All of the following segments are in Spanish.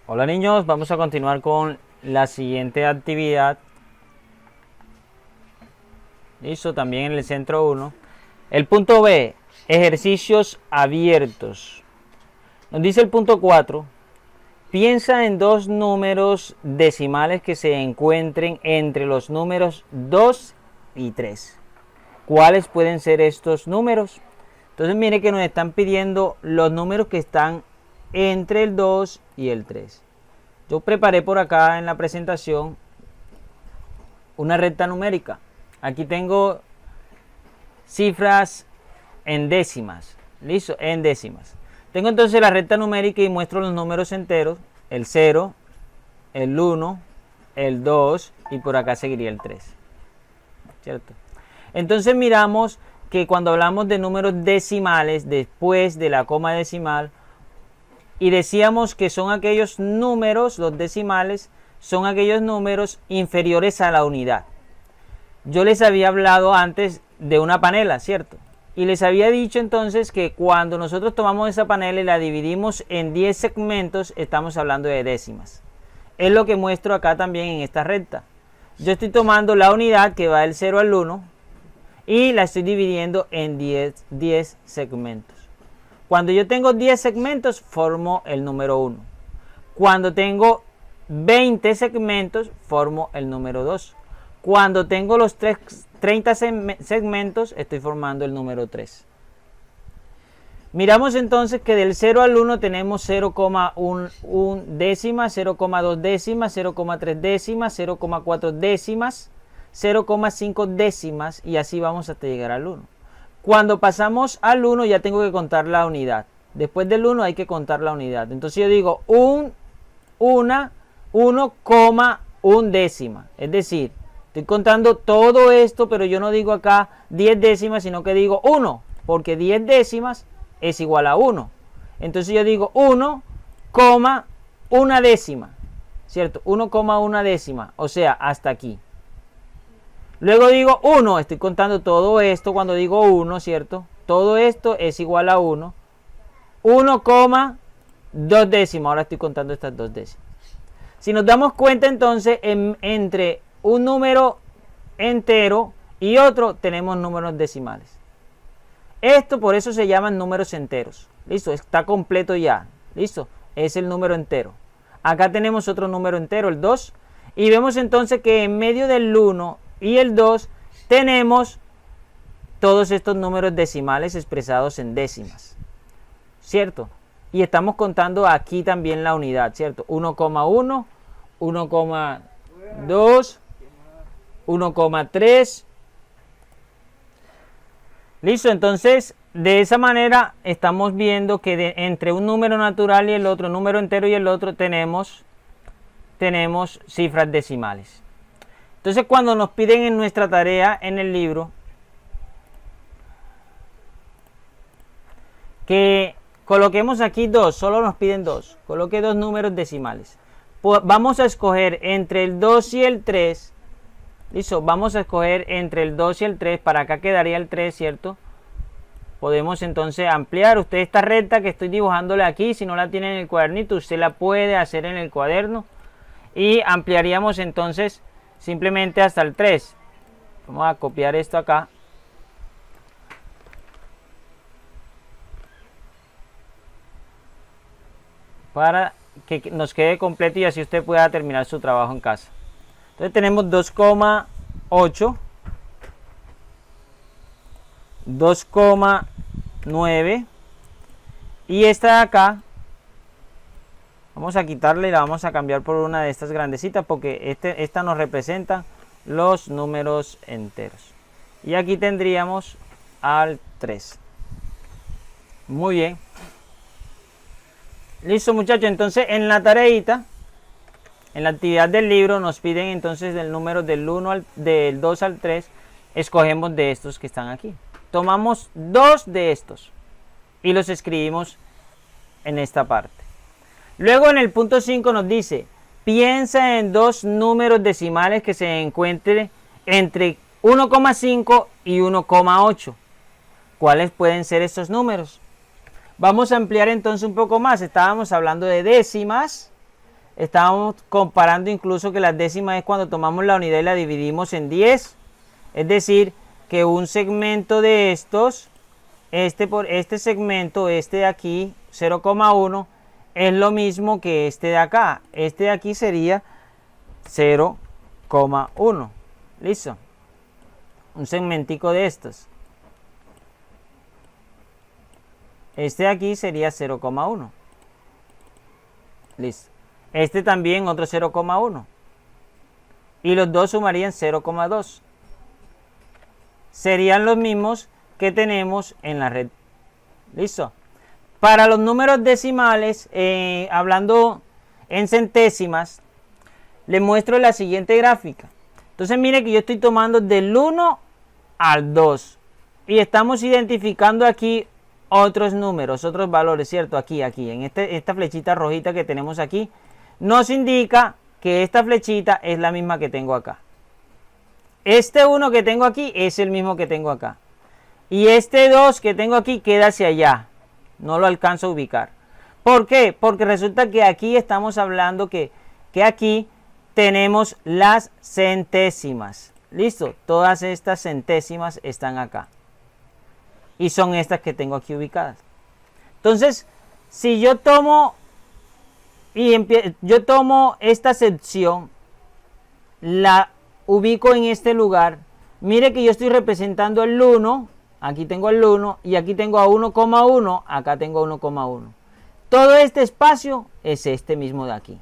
Hola niños, vamos a continuar con la siguiente actividad. Listo, también en el centro 1. El punto B, ejercicios abiertos. Nos dice el punto 4. Piensa en dos números decimales que se encuentren entre los números 2 y 3. ¿Cuáles pueden ser estos números? Entonces mire que nos están pidiendo los números que están entre el 2 y el 3. Yo preparé por acá en la presentación una recta numérica. Aquí tengo cifras en décimas. Listo, en décimas. Tengo entonces la recta numérica y muestro los números enteros. El 0, el 1, el 2 y por acá seguiría el 3. ¿Cierto? Entonces miramos que cuando hablamos de números decimales, después de la coma decimal, y decíamos que son aquellos números, los decimales, son aquellos números inferiores a la unidad. Yo les había hablado antes de una panela, ¿cierto? Y les había dicho entonces que cuando nosotros tomamos esa panela y la dividimos en 10 segmentos, estamos hablando de décimas. Es lo que muestro acá también en esta recta. Yo estoy tomando la unidad que va del 0 al 1 y la estoy dividiendo en 10 segmentos. Cuando yo tengo 10 segmentos, formo el número 1. Cuando tengo 20 segmentos, formo el número 2. Cuando tengo los 30 segmentos, estoy formando el número 3. Miramos entonces que del 0 al 1 tenemos 0,1 décimas, 0,2 décimas, 0,3 décimas, 0,4 décimas, 0,5 décimas y así vamos hasta llegar al 1. Cuando pasamos al 1 ya tengo que contar la unidad. Después del 1 hay que contar la unidad. Entonces yo digo 1,1 décima. Es decir, estoy contando todo esto, pero yo no digo acá 10 décimas, sino que digo 1. Porque 10 décimas es igual a 1. Entonces yo digo 1,1 décima. ¿Cierto? 1,1 décima. O sea, hasta aquí. Luego digo 1, estoy contando todo esto cuando digo 1, ¿cierto? Todo esto es igual a 1. 1,2 décimas, ahora estoy contando estas 2 décimas. Si nos damos cuenta entonces, entre un número entero y otro tenemos números decimales. Esto por eso se llaman números enteros. Listo, está completo ya. Listo, es el número entero. Acá tenemos otro número entero, el 2. Y vemos entonces que en medio del 1 y el 2 tenemos todos estos números decimales expresados en décimas, ¿cierto? Y estamos contando aquí también la unidad, ¿cierto? 1,1, 1,2, 1,3. Listo, entonces de esa manera estamos viendo que entre un número natural y el otro, número entero y el otro, tenemos cifras decimales. Entonces cuando nos piden en nuestra tarea en el libro que coloquemos aquí 2, solo nos piden 2, coloque 2 números decimales. Pues vamos a escoger entre el 2 y el 3. Listo, vamos a escoger entre el 2 y el 3, para acá quedaría el 3, ¿cierto? Podemos entonces ampliar. Usted esta recta que estoy dibujándole aquí, si no la tiene en el cuadernito, usted la puede hacer en el cuaderno. Y ampliaríamos entonces simplemente hasta el 3. Vamos a copiar esto acá. Para que nos quede completo y así usted pueda terminar su trabajo en casa. Entonces tenemos 2,8, 2,9 y esta de acá vamos a quitarle y la vamos a cambiar por una de estas grandecitas porque esta nos representa los números enteros. Y aquí tendríamos al 3. Muy bien. Listo, muchachos. Entonces en la tareita, en la actividad del libro, nos piden entonces el número del 2 al 3. Escogemos de estos que están aquí. Tomamos 2 de estos y los escribimos en esta parte. Luego en el punto 5 nos dice, piensa en dos números decimales que se encuentren entre 1,5 y 1,8. ¿Cuáles pueden ser estos números? Vamos a ampliar entonces un poco más. Estábamos hablando de décimas estábamos comparando incluso que las décimas es cuando tomamos la unidad y la dividimos en 10. Es decir, que un segmento de estos, este segmento, este de aquí, 0,1, es lo mismo que este de acá. Este de aquí sería 0,1. ¿Listo? Un segmentico de estos. Este de aquí sería 0,1. Listo. Este también otro 0,1. Y los dos sumarían 0,2. Serían los mismos que tenemos en la red. ¿Listo? Para los números decimales, hablando en centésimas, les muestro la siguiente gráfica. Entonces mire que yo estoy tomando del 1 al 2. Y estamos identificando aquí otros números, otros valores, ¿cierto? Aquí, en esta flechita rojita que tenemos aquí, nos indica que esta flechita es la misma que tengo acá. Este 1 que tengo aquí es el mismo que tengo acá. Y este 2 que tengo aquí queda hacia allá. No lo alcanzo a ubicar. ¿Por qué? Porque resulta que aquí estamos hablando que aquí tenemos las centésimas. ¿Listo? Todas estas centésimas están acá. Y son estas que tengo aquí ubicadas. Entonces, si yo tomo esta sección, la ubico en este lugar, mire que yo estoy representando el 1, aquí tengo el 1 y aquí tengo a 1,1, acá tengo 1,1. Todo este espacio es este mismo de aquí.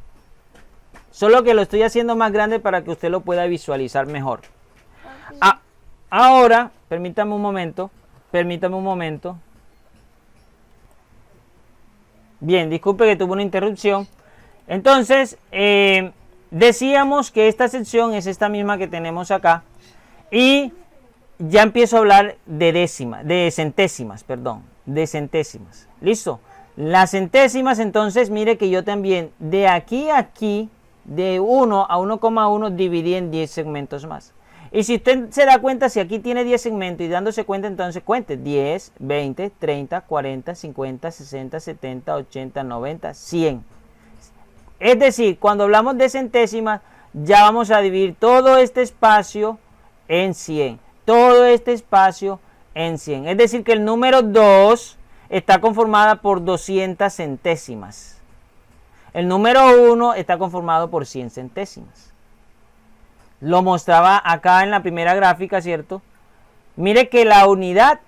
Solo que lo estoy haciendo más grande para que usted lo pueda visualizar mejor. Ahora, permítame un momento. Bien, disculpe que tuve una interrupción. Entonces, decíamos que esta sección es esta misma que tenemos acá. Y ya empiezo a hablar de centésimas. ¿Listo? Las centésimas, entonces, mire que yo también de aquí a aquí, de 1 a 1,1, dividí en 10 segmentos más. Y si usted se da cuenta, si aquí tiene 10 segmentos y dándose cuenta, entonces cuente 10, 20, 30, 40, 50, 60, 70, 80, 90, 100. Es decir, cuando hablamos de centésimas, ya vamos a dividir todo este espacio en 100. Todo este espacio en 100. Es decir, que el número 2 está conformada por 200 centésimas. El número 1 está conformado por 100 centésimas. Lo mostraba acá en la primera gráfica, ¿cierto? Mire que la unidad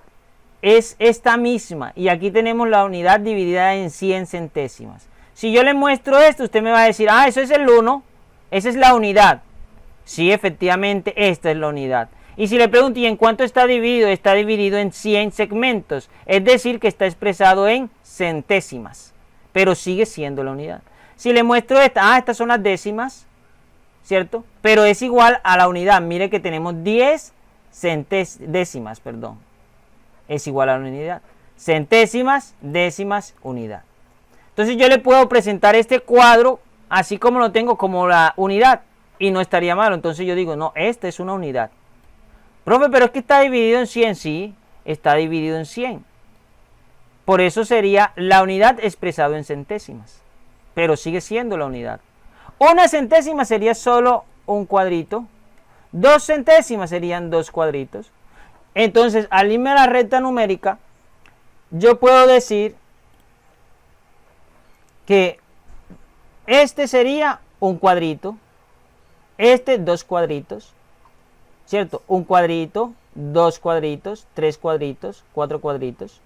es esta misma. Y aquí tenemos la unidad dividida en 100 centésimas. Si yo le muestro esto, usted me va a decir, eso es el 1, esa es la unidad. Sí, efectivamente, esta es la unidad. Y si le pregunto, ¿y en cuánto está dividido? Está dividido en 100 segmentos. Es decir, que está expresado en centésimas. Pero sigue siendo la unidad. Si le muestro estas son las décimas, ¿cierto? Pero es igual a la unidad. Mire que tenemos 10 décimas, perdón. Es igual a la unidad. Centésimas, décimas, unidad. Entonces yo le puedo presentar este cuadro así como lo tengo como la unidad. Y no estaría malo. Entonces yo digo, no, esta es una unidad. Profe, pero es que está dividido en 100. Sí, está dividido en 100. Por eso sería la unidad expresado en centésimas. Pero sigue siendo la unidad. Una centésima sería solo un cuadrito. 2 centésimas serían 2 cuadritos. Entonces, al irme a la recta numérica, yo puedo decir que este sería un cuadrito. Este 2 cuadritos. ¿Cierto? Un cuadrito, 2 cuadritos, 3 cuadritos, 4 cuadritos.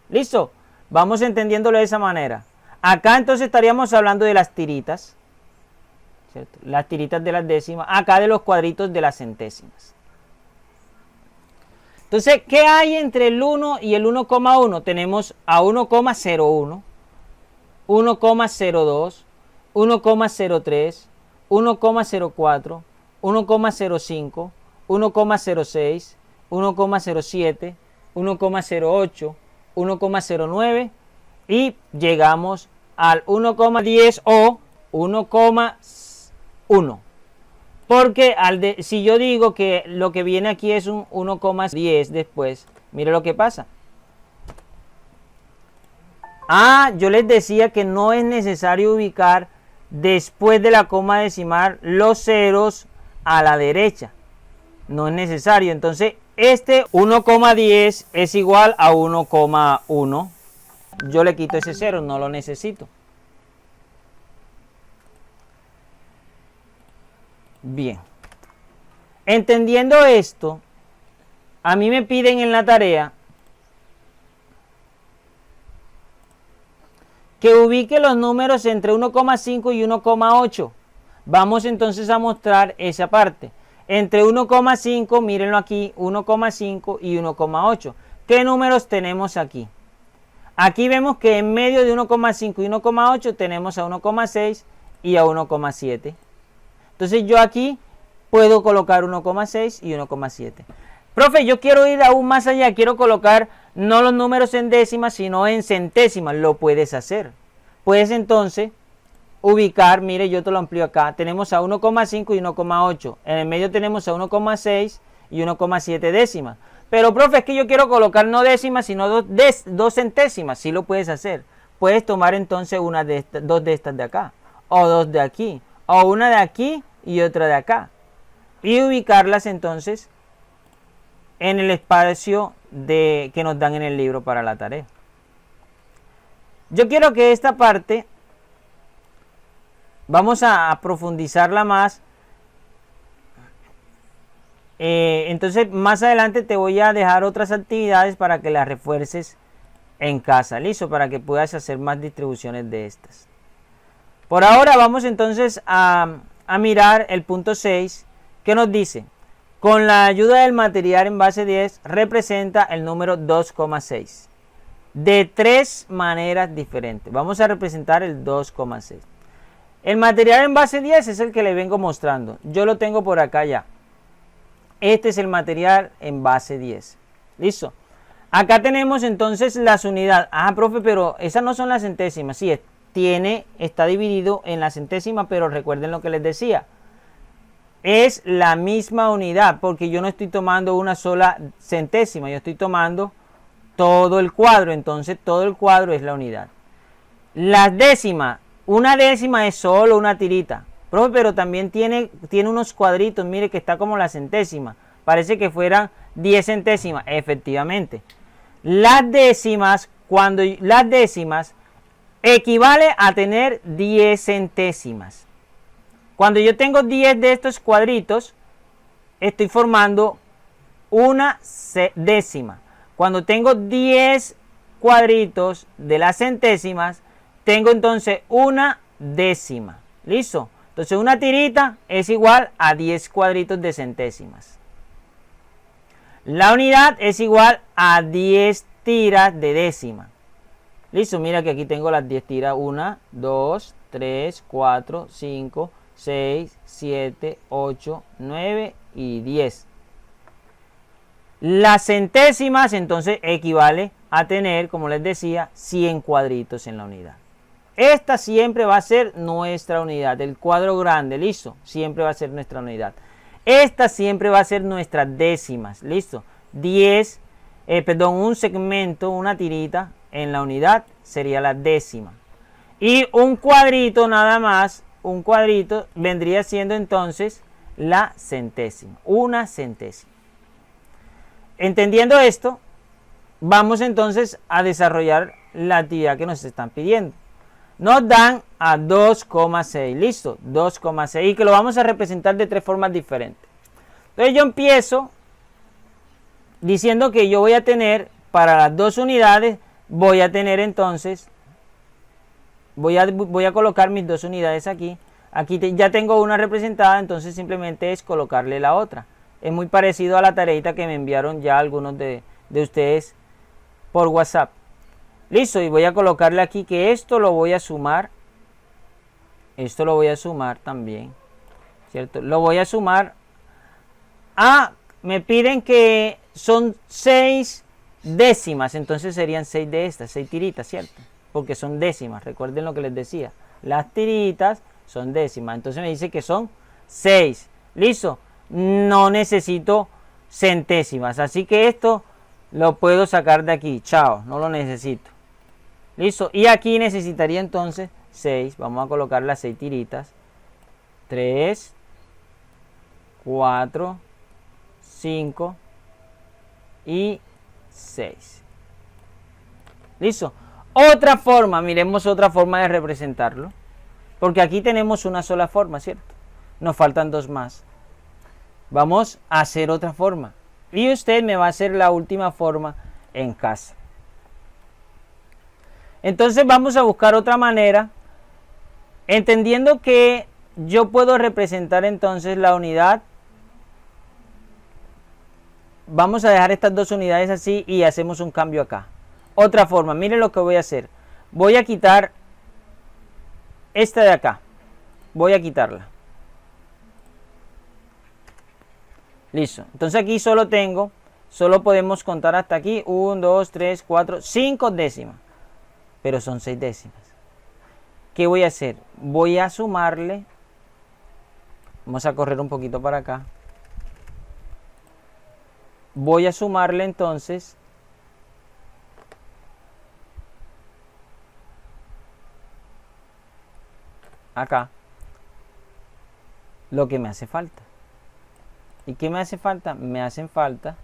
¿Listo? Vamos entendiéndolo de esa manera. Acá entonces estaríamos hablando de las tiritas. ¿Cierto? Las tiritas de las décimas. Acá de los cuadritos de las centésimas. Entonces, ¿qué hay entre el 1 y el 1,1? Tenemos a 1,01, 1,02, 1,03, 1,04, 1,05, 1,06, 1,07, 1,08, 1,09 y llegamos al 1,10 o 1,1. Porque si yo digo que lo que viene aquí es un 1,10 después, mire lo que pasa. Yo les decía que no es necesario ubicar después de la coma decimal los ceros a la derecha. No es necesario. Entonces, este 1,10 es igual a 1,1. Yo le quito ese 0, no lo necesito. Bien. Entendiendo esto, a mí me piden en la tarea que ubique los números entre 1,5 y 1,8. Vamos entonces a mostrar esa parte. Entre 1,5, mírenlo aquí, 1,5 y 1,8. ¿Qué números tenemos aquí? Aquí vemos que en medio de 1,5 y 1,8 tenemos a 1,6 y a 1,7. Entonces yo aquí puedo colocar 1,6 y 1,7. Profe, yo quiero ir aún más allá, quiero colocar no los números en décimas, sino en centésimas. Lo puedes hacer. Puedes entonces ubicar, mire, yo te lo amplío acá. Tenemos a 1,5 y 1,8. En el medio tenemos a 1,6 y 1,7 décimas. Pero, profe, es que yo quiero colocar no décimas, sino dos centésimas. Sí lo puedes hacer. Puedes tomar entonces dos de estas de acá, o dos de aquí, o una de aquí y otra de acá. Y ubicarlas entonces en el espacio que nos dan en el libro para la tarea. Yo quiero que esta parte vamos a profundizarla más. Entonces más adelante te voy a dejar otras actividades para que las refuerces en casa, listo, para que puedas hacer más distribuciones de estas. Por ahora vamos entonces a mirar el punto 6, que nos dice: con la ayuda del material en base 10 representa el número 2,6 de tres maneras diferentes. Vamos a representar el 2,6. El material en base 10 es el que le vengo mostrando. Yo lo tengo por acá ya. Este es el material en base 10. ¿Listo? Acá tenemos entonces las unidades. Ah, profe, pero esas no son las centésimas. Sí, está dividido en las centésimas, pero recuerden lo que les decía. Es la misma unidad, porque yo no estoy tomando una sola centésima, yo estoy tomando todo el cuadro. Entonces todo el cuadro es la unidad. Las décimas, una décima es solo una tirita. Profe, pero también tiene unos cuadritos, mire que está como la centésima. Parece que fueran 10 centésimas. Efectivamente. Las décimas equivale a tener 10 centésimas. Cuando yo tengo 10 de estos cuadritos, estoy formando una décima. Cuando tengo 10 cuadritos de las centésimas, tengo entonces una décima. ¿Listo? Entonces una tirita es igual a 10 cuadritos de centésimas. La unidad es igual a 10 tiras de décima. Listo, mira que aquí tengo las 10 tiras. 1, 2, 3, 4, 5, 6, 7, 8, 9 y 10. Las centésimas entonces equivale a tener, como les decía, 100 cuadritos en la unidad. Esta siempre va a ser nuestra unidad. El cuadro grande, listo, siempre va a ser nuestra unidad. Esta siempre va a ser nuestras décimas, listo. 10, un segmento, una tirita en la unidad sería la décima. Y un cuadrito nada más, un cuadrito vendría siendo entonces la centésima, una centésima. Entendiendo esto, vamos entonces a desarrollar la actividad que nos están pidiendo. Nos dan a 2,6, listo, 2,6, y que lo vamos a representar de tres formas diferentes. Entonces yo empiezo diciendo que yo voy a tener, para las dos unidades, voy a tener entonces, voy a colocar mis dos unidades aquí. Aquí ya tengo una representada, entonces simplemente es colocarle la otra. Es muy parecido a la tareita que me enviaron ya algunos de ustedes por WhatsApp. Listo, y voy a colocarle aquí que esto lo voy a sumar. Esto lo voy a sumar también, ¿cierto? Lo voy a sumar a, me piden que son 6 décimas, entonces serían 6 de estas, 6 tiritas, ¿cierto? Porque son décimas, recuerden lo que les decía. Las tiritas son décimas, entonces me dice que son 6. Listo, no necesito centésimas, así que esto lo puedo sacar de aquí, chao, no lo necesito. Listo, y aquí necesitaría entonces 6. Vamos a colocar las 6 tiritas. 3, 4, 5 y 6. ¿Listo? Otra forma, miremos otra forma de representarlo. Porque aquí tenemos una sola forma, ¿cierto? Nos faltan dos más. Vamos a hacer otra forma. Y usted me va a hacer la última forma en casa. Entonces vamos a buscar otra manera. Entendiendo que yo puedo representar entonces la unidad. Vamos a dejar estas dos unidades así y hacemos un cambio acá. Otra forma, miren lo que voy a hacer. Voy a quitar esta de acá. Voy a quitarla. Listo. Entonces aquí solo podemos contar hasta aquí. 1, 2, 3, 4, 5 décimas. Pero son 6 décimas. ¿Qué voy a hacer? Voy a sumarle. Vamos a correr un poquito para acá. Voy a sumarle entonces acá lo que me hace falta. ¿Y qué me hace falta? Me hacen falta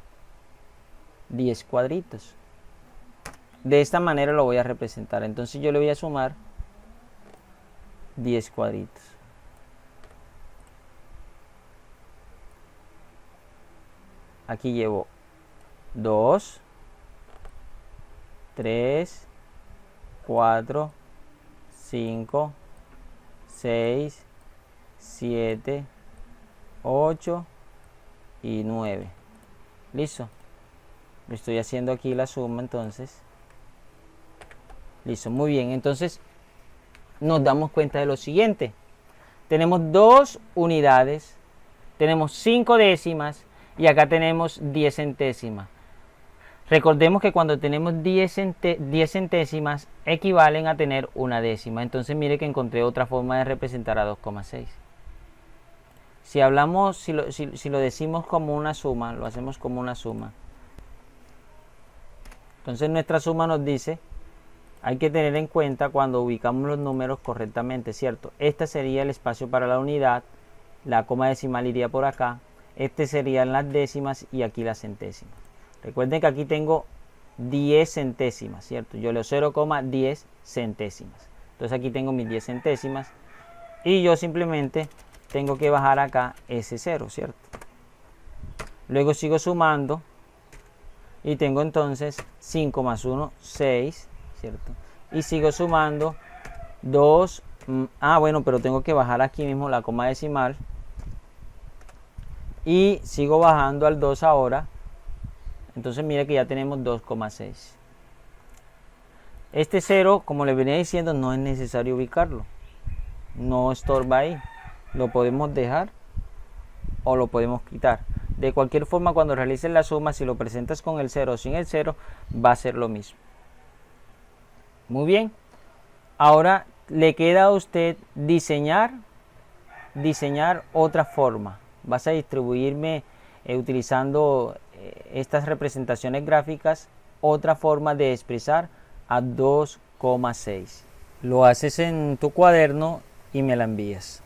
10 cuadritos. De esta manera lo voy a representar. Entonces yo le voy a sumar 10 cuadritos. Aquí llevo 2, 3, 4, 5, 6, 7, 8 y 9. Listo. Estoy haciendo aquí la suma entonces. Listo, muy bien. Entonces nos damos cuenta de lo siguiente. Tenemos 2 unidades, tenemos 5 décimas y acá tenemos 10 centésimas. Recordemos que cuando tenemos 10 centésimas equivalen a tener una décima. Entonces mire que encontré otra forma de representar a 2,6. Si hablamos, si lo decimos como una suma, lo hacemos como una suma. Entonces nuestra suma nos dice, hay que tener en cuenta cuando ubicamos los números correctamente, ¿cierto? Este sería el espacio para la unidad, la coma decimal iría por acá, este serían las décimas y aquí las centésimas. Recuerden que aquí tengo 10 centésimas, ¿cierto? Yo leo 0,10 centésimas. Entonces aquí tengo mis 10 centésimas y yo simplemente tengo que bajar acá ese 0, ¿cierto? Luego sigo sumando y tengo entonces 5 más 1, 6, ¿cierto? Y sigo sumando 2, bueno, pero tengo que bajar aquí mismo la coma decimal. Y sigo bajando al 2 ahora. Entonces mire que ya tenemos 2,6. Este 0, como les venía diciendo, no es necesario ubicarlo. No estorba ahí. Lo podemos dejar o lo podemos quitar. De cualquier forma, cuando realices la suma, si lo presentas con el 0 o sin el 0, va a ser lo mismo. Muy bien. Ahora le queda a usted diseñar otra forma. Vas a distribuirme utilizando estas representaciones gráficas, otra forma de expresar a 2,6. Lo haces en tu cuaderno y me la envías.